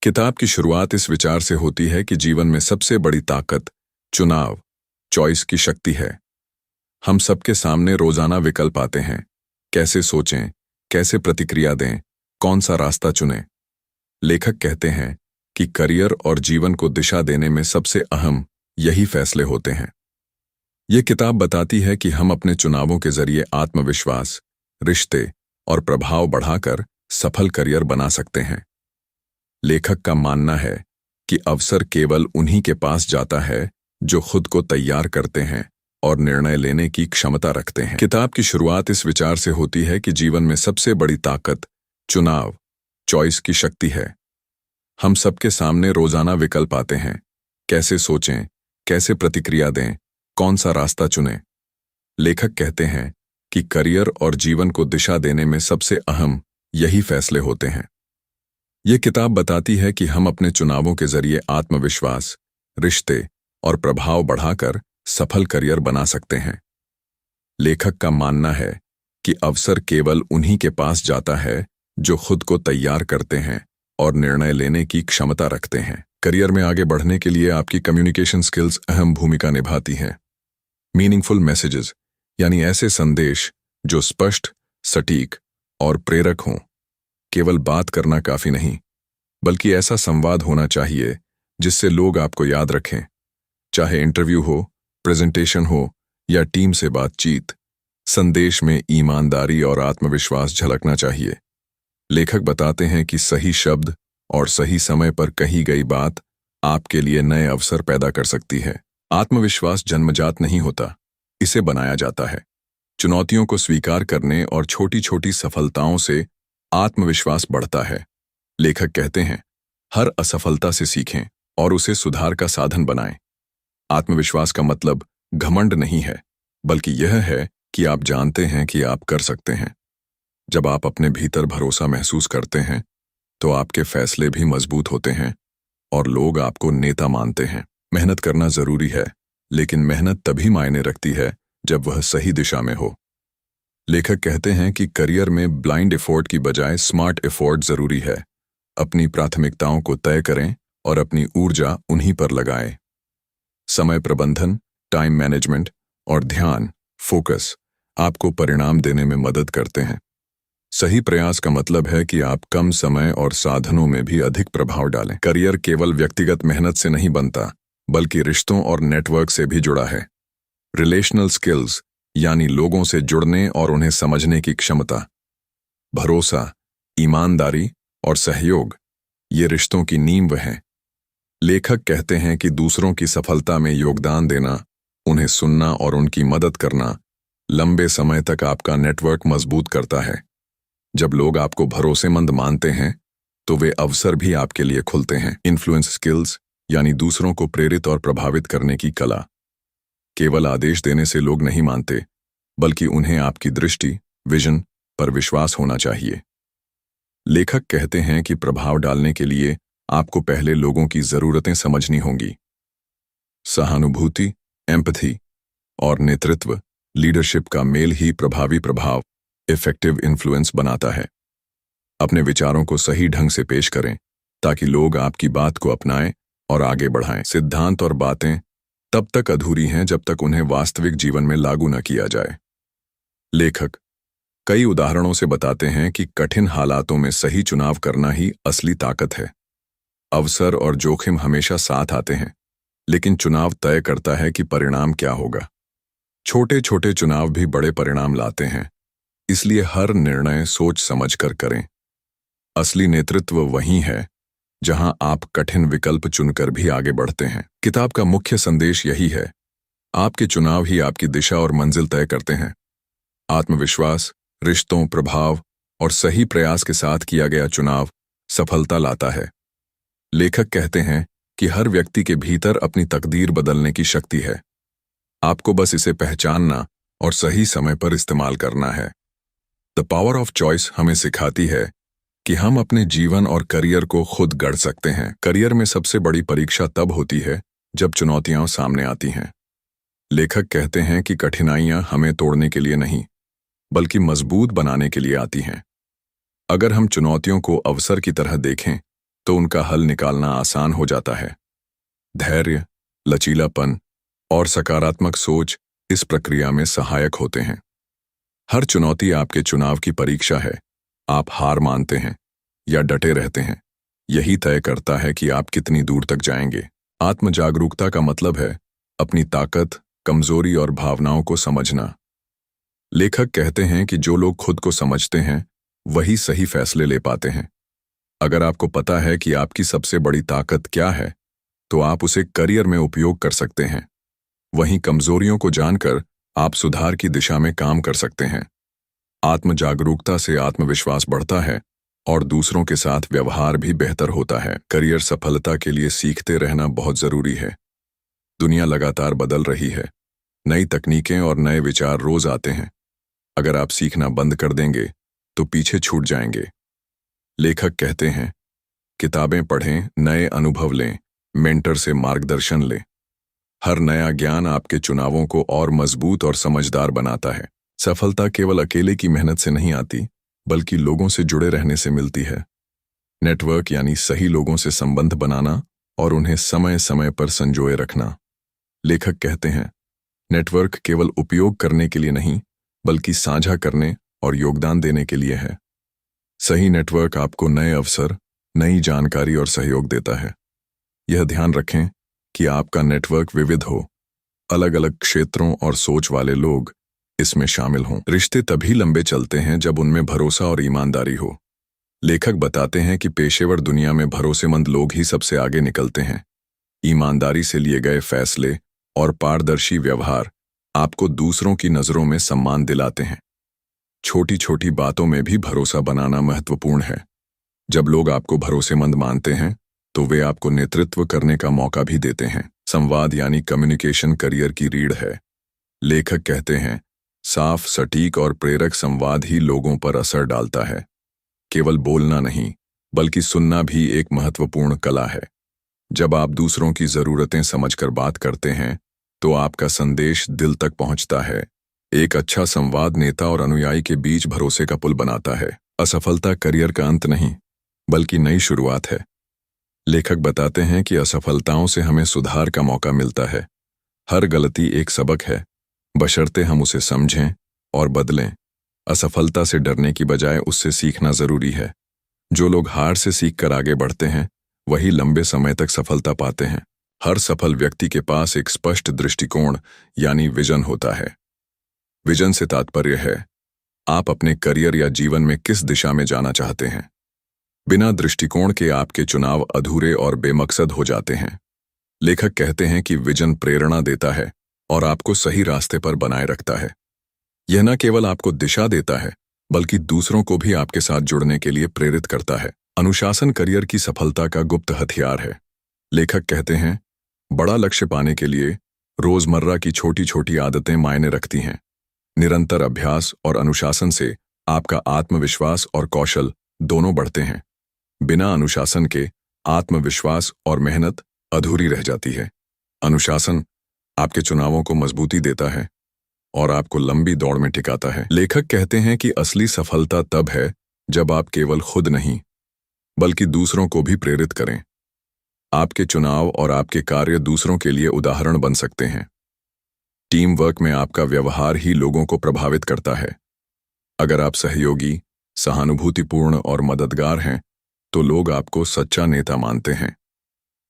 किताब की शुरुआत इस विचार से होती है कि जीवन में सबसे बड़ी ताकत चुनाव, चॉइस की शक्ति है। हम सबके सामने रोजाना विकल्प आते हैं। कैसे सोचें, कैसे प्रतिक्रिया दें, कौन सा रास्ता चुनें। लेखक कहते हैं कि करियर और जीवन को दिशा देने में सबसे अहम यही फैसले होते हैं। ये किताब बताती है कि हम अपने चुनावों के जरिए आत्मविश्वास, रिश्ते और प्रभाव बढ़ाकर सफल करियर बना सकते हैं। लेखक का मानना है कि अवसर केवल उन्हीं के पास जाता है जो खुद को तैयार करते हैं और निर्णय लेने की क्षमता रखते हैं। किताब की शुरुआत इस विचार से होती है कि जीवन में सबसे बड़ी ताकत चुनाव, चॉइस की शक्ति है। हम सबके सामने रोजाना विकल्प आते हैं। कैसे सोचें, कैसे प्रतिक्रिया दें, कौन सा रास्ता चुनें। लेखक कहते हैं कि करियर और जीवन को दिशा देने में सबसे अहम यही फैसले होते हैं। ये किताब बताती है कि हम अपने चुनावों के जरिए आत्मविश्वास, रिश्ते और प्रभाव बढ़ाकर सफल करियर बना सकते हैं। लेखक का मानना है कि अवसर केवल उन्हीं के पास जाता है जो खुद को तैयार करते हैं और निर्णय लेने की क्षमता रखते हैं। करियर में आगे बढ़ने के लिए आपकी कम्युनिकेशन स्किल्स अहम भूमिका निभाती हैं। मीनिंगफुल मैसेजेस यानी ऐसे संदेश जो स्पष्ट, सटीक और प्रेरक हों। केवल बात करना काफी नहीं, बल्कि ऐसा संवाद होना चाहिए जिससे लोग आपको याद रखें। चाहे इंटरव्यू हो, प्रेजेंटेशन हो या टीम से बातचीत, संदेश में ईमानदारी और आत्मविश्वास झलकना चाहिए। लेखक बताते हैं कि सही शब्द और सही समय पर कही गई बात आपके लिए नए अवसर पैदा कर सकती है। आत्मविश्वास जन्मजात नहीं होता, इसे बनाया जाता है। चुनौतियों को स्वीकार करने और छोटी छोटी सफलताओं से आत्मविश्वास बढ़ता है। लेखक कहते हैं, हर असफलता से सीखें और उसे सुधार का साधन बनाएं। आत्मविश्वास का मतलब घमंड नहीं है, बल्कि यह है कि आप जानते हैं कि आप कर सकते हैं। जब आप अपने भीतर भरोसा महसूस करते हैं, तो आपके फैसले भी मजबूत होते हैं और लोग आपको नेता मानते हैं। मेहनत करना जरूरी है, लेकिन मेहनत तभी मायने रखती है जब वह सही दिशा में हो। लेखक कहते हैं कि करियर में ब्लाइंड एफर्ट की बजाय स्मार्ट एफर्ट जरूरी है। अपनी प्राथमिकताओं को तय करें और अपनी ऊर्जा उन्हीं पर लगाएं। समय प्रबंधन, टाइम मैनेजमेंट और ध्यान, फोकस आपको परिणाम देने में मदद करते हैं। सही प्रयास का मतलब है कि आप कम समय और साधनों में भी अधिक प्रभाव डालें। करियर केवल व्यक्तिगत मेहनत से नहीं बनता, बल्कि रिश्तों और नेटवर्क से भी जुड़ा है। रिलेशनल स्किल्स यानी लोगों से जुड़ने और उन्हें समझने की क्षमता, भरोसा, ईमानदारी और सहयोग, ये रिश्तों की नींव हैं। लेखक कहते हैं कि दूसरों की सफलता में योगदान देना, उन्हें सुनना और उनकी मदद करना लंबे समय तक आपका नेटवर्क मजबूत करता है। जब लोग आपको भरोसेमंद मानते हैं, तो वे अवसर भी आपके लिए खुलते हैं। इन्फ्लुएंस स्किल्स यानी दूसरों को प्रेरित और प्रभावित करने की कला। केवल आदेश देने से लोग नहीं मानते, बल्कि उन्हें आपकी दृष्टि, विजन पर विश्वास होना चाहिए। लेखक कहते हैं कि प्रभाव डालने के लिए आपको पहले लोगों की जरूरतें समझनी होंगी। सहानुभूति, एम्पैथी और नेतृत्व, लीडरशिप का मेल ही प्रभावी प्रभाव, इफेक्टिव इन्फ्लुएंस बनाता है। अपने विचारों को सही ढंग से पेश करें ताकि लोग आपकी बात को अपनाएं और आगे बढ़ाएं। सिद्धांत और बातें तब तक अधूरी हैं जब तक उन्हें वास्तविक जीवन में लागू न किया जाए। लेखक कई उदाहरणों से बताते हैं कि कठिन हालातों में सही चुनाव करना ही असली ताकत है। अवसर और जोखिम हमेशा साथ आते हैं, लेकिन चुनाव तय करता है कि परिणाम क्या होगा। छोटे छोटे चुनाव भी बड़े परिणाम लाते हैं, इसलिए हर निर्णय सोच समझकर करें। असली नेतृत्व वही है जहां आप कठिन विकल्प चुनकर भी आगे बढ़ते हैं। किताब का मुख्य संदेश यही है, आपके चुनाव ही आपकी दिशा और मंजिल तय करते हैं। आत्मविश्वास, रिश्तों, प्रभाव और सही प्रयास के साथ किया गया चुनाव सफलता लाता है। लेखक कहते हैं कि हर व्यक्ति के भीतर अपनी तकदीर बदलने की शक्ति है। आपको बस इसे पहचानना और सही समय पर इस्तेमाल करना है। द पावर ऑफ चॉइस हमें सिखाती है कि हम अपने जीवन और करियर को खुद गढ़ सकते हैं। करियर में सबसे बड़ी परीक्षा तब होती है जब चुनौतियां सामने आती हैं। लेखक कहते हैं कि कठिनाइयां हमें तोड़ने के लिए नहीं, बल्कि मजबूत बनाने के लिए आती हैं। अगर हम चुनौतियों को अवसर की तरह देखें, तो उनका हल निकालना आसान हो जाता है। धैर्य, लचीलापन और सकारात्मक सोच इस प्रक्रिया में सहायक होते हैं। हर चुनौती आपके चुनाव की परीक्षा है। आप हार मानते हैं या डटे रहते हैं, यही तय करता है कि आप कितनी दूर तक जाएंगे। आत्म जागरूकता का मतलब है अपनी ताकत, कमजोरी और भावनाओं को समझना। लेखक कहते हैं कि जो लोग खुद को समझते हैं वही सही फैसले ले पाते हैं। अगर आपको पता है कि आपकी सबसे बड़ी ताकत क्या है, तो आप उसे करियर में उपयोग कर सकते हैं। वहीं कमजोरियों को जानकर आप सुधार की दिशा में काम कर सकते हैं। आत्म जागरूकता से आत्मविश्वास बढ़ता है और दूसरों के साथ व्यवहार भी बेहतर होता है। करियर सफलता के लिए सीखते रहना बहुत जरूरी है। दुनिया लगातार बदल रही है। नई तकनीकें और नए विचार रोज आते हैं। अगर आप सीखना बंद कर देंगे तो पीछे छूट जाएंगे। लेखक कहते हैं, किताबें पढ़ें, नए अनुभव लें, मेंटर से मार्गदर्शन लें। हर नया ज्ञान आपके चुनावों को और मजबूत और समझदार बनाता है। सफलता केवल अकेले की मेहनत से नहीं आती, बल्कि लोगों से जुड़े रहने से मिलती है। नेटवर्क यानी सही लोगों से संबंध बनाना और उन्हें समय समय पर संजोए रखना। लेखक कहते हैं, नेटवर्क केवल उपयोग करने के लिए नहीं, बल्कि साझा करने और योगदान देने के लिए है। सही नेटवर्क आपको नए अवसर, नई जानकारी और सहयोग देता है। यह ध्यान रखें कि आपका नेटवर्क विविध हो, अलग अलग क्षेत्रों और सोच वाले लोग इसमें शामिल हों। रिश्ते तभी लंबे चलते हैं जब उनमें भरोसा और ईमानदारी हो। लेखक बताते हैं कि पेशेवर दुनिया में भरोसेमंद लोग ही सबसे आगे निकलते हैं। ईमानदारी से लिए गए फैसले और पारदर्शी व्यवहार आपको दूसरों की नजरों में सम्मान दिलाते हैं। छोटी छोटी बातों में भी भरोसा बनाना महत्वपूर्ण है। जब लोग आपको भरोसेमंद मानते हैं तो वे आपको नेतृत्व करने का मौका भी देते हैं। संवाद यानी कम्युनिकेशन करियर की रीढ़ है। लेखक कहते हैं, साफ, सटीक और प्रेरक संवाद ही लोगों पर असर डालता है। केवल बोलना नहीं, बल्कि सुनना भी एक महत्वपूर्ण कला है। जब आप दूसरों की जरूरतें समझकर बात करते हैं तो आपका संदेश दिल तक पहुंचता है। एक अच्छा संवाद नेता और अनुयायी के बीच भरोसे का पुल बनाता है। असफलता करियर का अंत नहीं, बल्कि नई शुरुआत है। लेखक बताते हैं कि असफलताओं से हमें सुधार का मौका मिलता है। हर गलती एक सबक है, बशर्ते हम उसे समझें और बदलें। असफलता से डरने की बजाय उससे सीखना जरूरी है। जो लोग हार से सीखकर आगे बढ़ते हैं, वही लंबे समय तक सफलता पाते हैं। हर सफल व्यक्ति के पास एक स्पष्ट दृष्टिकोण यानी विजन होता है। विजन से तात्पर्य है आप अपने करियर या जीवन में किस दिशा में जाना चाहते हैं। बिना दृष्टिकोण के आपके चुनाव अधूरे और बेमकसद हो जाते हैं। लेखक कहते हैं कि विजन प्रेरणा देता है और आपको सही रास्ते पर बनाए रखता है। यह न केवल आपको दिशा देता है, बल्कि दूसरों को भी आपके साथ जुड़ने के लिए प्रेरित करता है। अनुशासन करियर की सफलता का गुप्त हथियार है। लेखक कहते हैं, बड़ा लक्ष्य पाने के लिए रोजमर्रा की छोटी छोटी आदतें मायने रखती हैं। निरंतर अभ्यास और अनुशासन से आपका आत्मविश्वास और कौशल दोनों बढ़ते हैं। बिना अनुशासन के आत्मविश्वास और मेहनत अधूरी रह जाती है। अनुशासन आपके चुनावों को मजबूती देता है और आपको लंबी दौड़ में टिकाता है। लेखक कहते हैं कि असली सफलता तब है जब आप केवल खुद नहीं, बल्कि दूसरों को भी प्रेरित करें। आपके चुनाव और आपके कार्य दूसरों के लिए उदाहरण बन सकते हैं। टीम वर्क में आपका व्यवहार ही लोगों को प्रभावित करता है। अगर आप सहयोगी, सहानुभूतिपूर्ण और मददगार हैं, तो लोग आपको सच्चा नेता मानते हैं।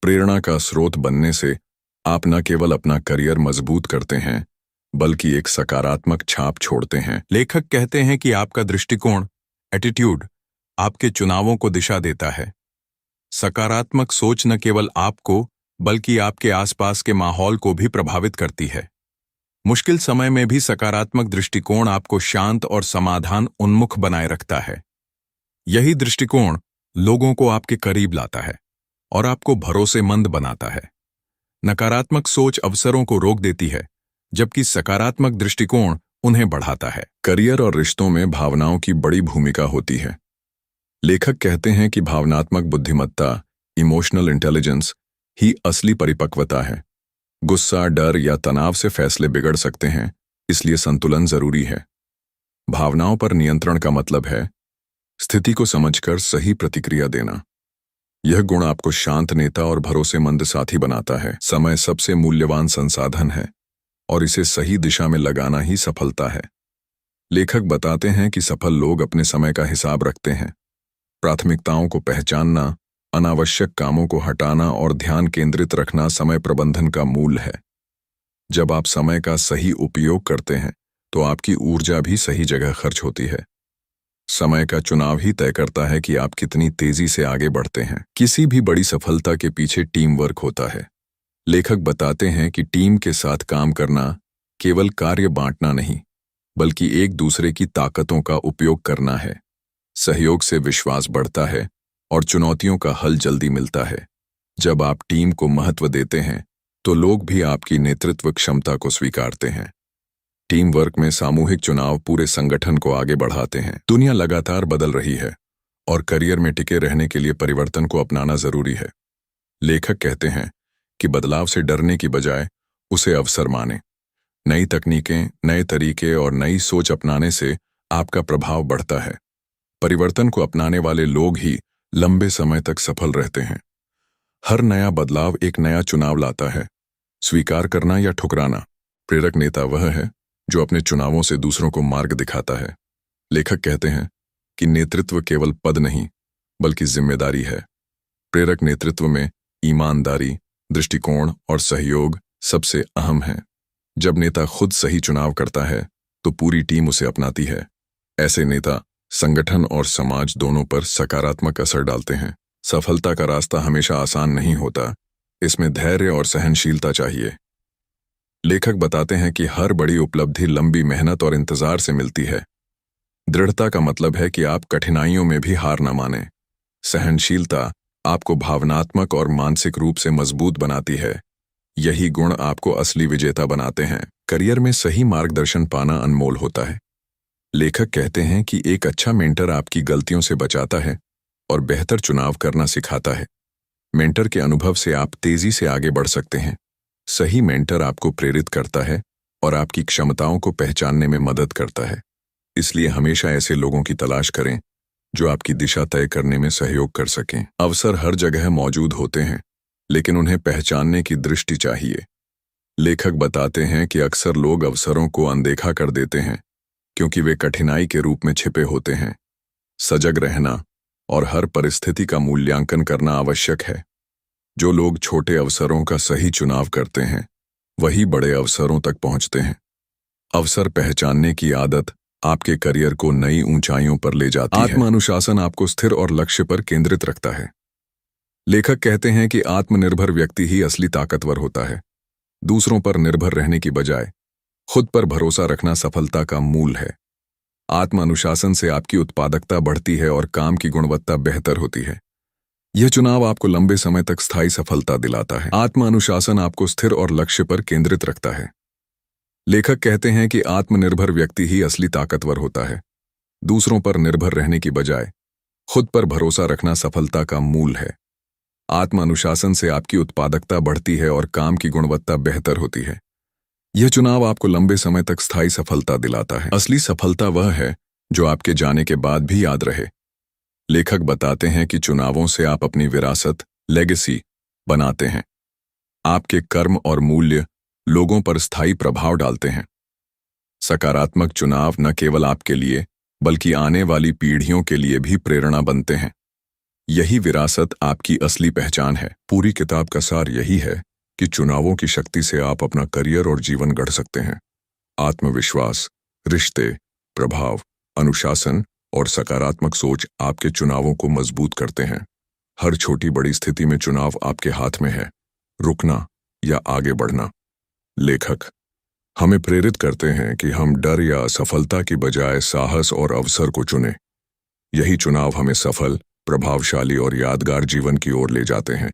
प्रेरणा का स्रोत बनने से आप न केवल अपना करियर मजबूत करते हैं, बल्कि एक सकारात्मक छाप छोड़ते हैं। लेखक कहते हैं कि आपका दृष्टिकोण, एटीट्यूड, आपके चुनावों को दिशा देता है। सकारात्मक सोच न केवल आपको, बल्कि आपके आसपास के माहौल को भी प्रभावित करती है। मुश्किल समय में भी सकारात्मक दृष्टिकोण आपको शांत और समाधान उन्मुख बनाए रखता है। यही दृष्टिकोण लोगों को आपके करीब लाता है और आपको भरोसेमंद बनाता है। नकारात्मक सोच अवसरों को रोक देती है, जबकि सकारात्मक दृष्टिकोण उन्हें बढ़ाता है। करियर और रिश्तों में भावनाओं की बड़ी भूमिका होती है। लेखक कहते हैं कि भावनात्मक बुद्धिमत्ता, इमोशनल इंटेलिजेंस ही असली परिपक्वता है। गुस्सा, डर या तनाव से फैसले बिगड़ सकते हैं, इसलिए संतुलन जरूरी है। भावनाओं पर नियंत्रण का मतलब है स्थिति को समझकर सही प्रतिक्रिया देना। यह गुण आपको शांत नेता और भरोसेमंद साथी बनाता है। समय सबसे मूल्यवान संसाधन है और इसे सही दिशा में लगाना ही सफलता है। लेखक बताते हैं कि सफल लोग अपने समय का हिसाब रखते हैं। प्राथमिकताओं को पहचानना, अनावश्यक कामों को हटाना और ध्यान केंद्रित रखना समय प्रबंधन का मूल है। जब आप समय का सही उपयोग करते हैं तो आपकी ऊर्जा भी सही जगह खर्च होती है। समय का चुनाव ही तय करता है कि आप कितनी तेजी से आगे बढ़ते हैं। किसी भी बड़ी सफलता के पीछे टीम वर्क होता है। लेखक बताते हैं कि टीम के साथ काम करना केवल कार्य बांटना नहीं, बल्कि एक दूसरे की ताकतों का उपयोग करना है। सहयोग से विश्वास बढ़ता है और चुनौतियों का हल जल्दी मिलता है। जब आप टीम को महत्व देते हैं तो लोग भी आपकी नेतृत्व क्षमता को स्वीकारते हैं। टीम वर्क में सामूहिक चुनाव पूरे संगठन को आगे बढ़ाते हैं। दुनिया लगातार बदल रही है और करियर में टिके रहने के लिए परिवर्तन को अपनाना जरूरी है। लेखक कहते हैं कि बदलाव से डरने की बजाय उसे अवसर मानें। नई तकनीकें, नए तरीके और नई सोच अपनाने से आपका प्रभाव बढ़ता है। परिवर्तन को अपनाने वाले लोग ही लंबे समय तक सफल रहते हैं। हर नया बदलाव एक नया चुनाव लाता है। स्वीकार करना या ठुकराना। प्रेरक नेता वह है जो अपने चुनावों से दूसरों को मार्ग दिखाता है। लेखक कहते हैं कि नेतृत्व केवल पद नहीं, बल्कि जिम्मेदारी है। प्रेरक नेतृत्व में ईमानदारी, दृष्टिकोण और सहयोग सबसे अहम है। जब नेता खुद सही चुनाव करता है तो पूरी टीम उसे अपनाती है। ऐसे नेता संगठन और समाज दोनों पर सकारात्मक असर डालते हैं। सफलता का रास्ता हमेशा आसान नहीं होता। इसमें धैर्य और सहनशीलता चाहिए। लेखक बताते हैं कि हर बड़ी उपलब्धि लंबी मेहनत और इंतजार से मिलती है। दृढ़ता का मतलब है कि आप कठिनाइयों में भी हार न मानें। सहनशीलता आपको भावनात्मक और मानसिक रूप से मजबूत बनाती है। यही गुण आपको असली विजेता बनाते हैं। करियर में सही मार्गदर्शन पाना अनमोल होता है। लेखक कहते हैं कि एक अच्छा मेंटर आपकी गलतियों से बचाता है और बेहतर चुनाव करना सिखाता है। मेंटर के अनुभव से आप तेजी से आगे बढ़ सकते हैं। सही मेंटर आपको प्रेरित करता है और आपकी क्षमताओं को पहचानने में मदद करता है। इसलिए हमेशा ऐसे लोगों की तलाश करें जो आपकी दिशा तय करने में सहयोग कर सकें। अवसर हर जगह मौजूद होते हैं, लेकिन उन्हें पहचानने की दृष्टि चाहिए। लेखक बताते हैं कि अक्सर लोग अवसरों को अनदेखा कर देते हैं क्योंकि वे कठिनाई के रूप में छिपे होते हैं। सजग रहना और हर परिस्थिति का मूल्यांकन करना आवश्यक है। जो लोग छोटे अवसरों का सही चुनाव करते हैं वही बड़े अवसरों तक पहुंचते हैं। अवसर पहचानने की आदत आपके करियर को नई ऊंचाइयों पर ले जाती है। आत्मानुशासन आपको स्थिर और लक्ष्य पर केंद्रित रखता है। लेखक कहते हैं कि आत्मनिर्भर व्यक्ति ही असली ताकतवर होता है। दूसरों पर निर्भर रहने की बजाय खुद पर भरोसा रखना सफलता का मूल है। आत्मानुशासन से आपकी उत्पादकता बढ़ती है और काम की गुणवत्ता बेहतर होती है। यह चुनाव आपको लंबे समय तक स्थायी सफलता दिलाता है। आत्मानुशासन आपको स्थिर और लक्ष्य पर केंद्रित रखता है। लेखक कहते हैं कि आत्मनिर्भर व्यक्ति ही असली ताकतवर होता है। दूसरों पर निर्भर रहने की बजाय खुद पर भरोसा रखना सफलता का मूल है। आत्मानुशासन से आपकी उत्पादकता बढ़ती है और काम की गुणवत्ता बेहतर होती है। यह चुनाव आपको लंबे समय तक स्थायी सफलता दिलाता है। असली सफलता वह है जो आपके जाने के बाद भी याद रहे। लेखक बताते हैं कि चुनावों से आप अपनी विरासत, लेगेसी बनाते हैं। आपके कर्म और मूल्य लोगों पर स्थायी प्रभाव डालते हैं। सकारात्मक चुनाव न केवल आपके लिए बल्कि आने वाली पीढ़ियों के लिए भी प्रेरणा बनते हैं। यही विरासत आपकी असली पहचान है। पूरी किताब का सार यही है कि चुनावों की शक्ति से आप अपना करियर और जीवन गढ़ सकते हैं। आत्मविश्वास, रिश्ते, प्रभाव, अनुशासन और सकारात्मक सोच आपके चुनावों को मजबूत करते हैं। हर छोटी बड़ी स्थिति में चुनाव आपके हाथ में है, रुकना या आगे बढ़ना। लेखक हमें प्रेरित करते हैं कि हम डर या असफलता की बजाय साहस और अवसर को चुनें। यही चुनाव हमें सफल, प्रभावशाली और यादगार जीवन की ओर ले जाते हैं।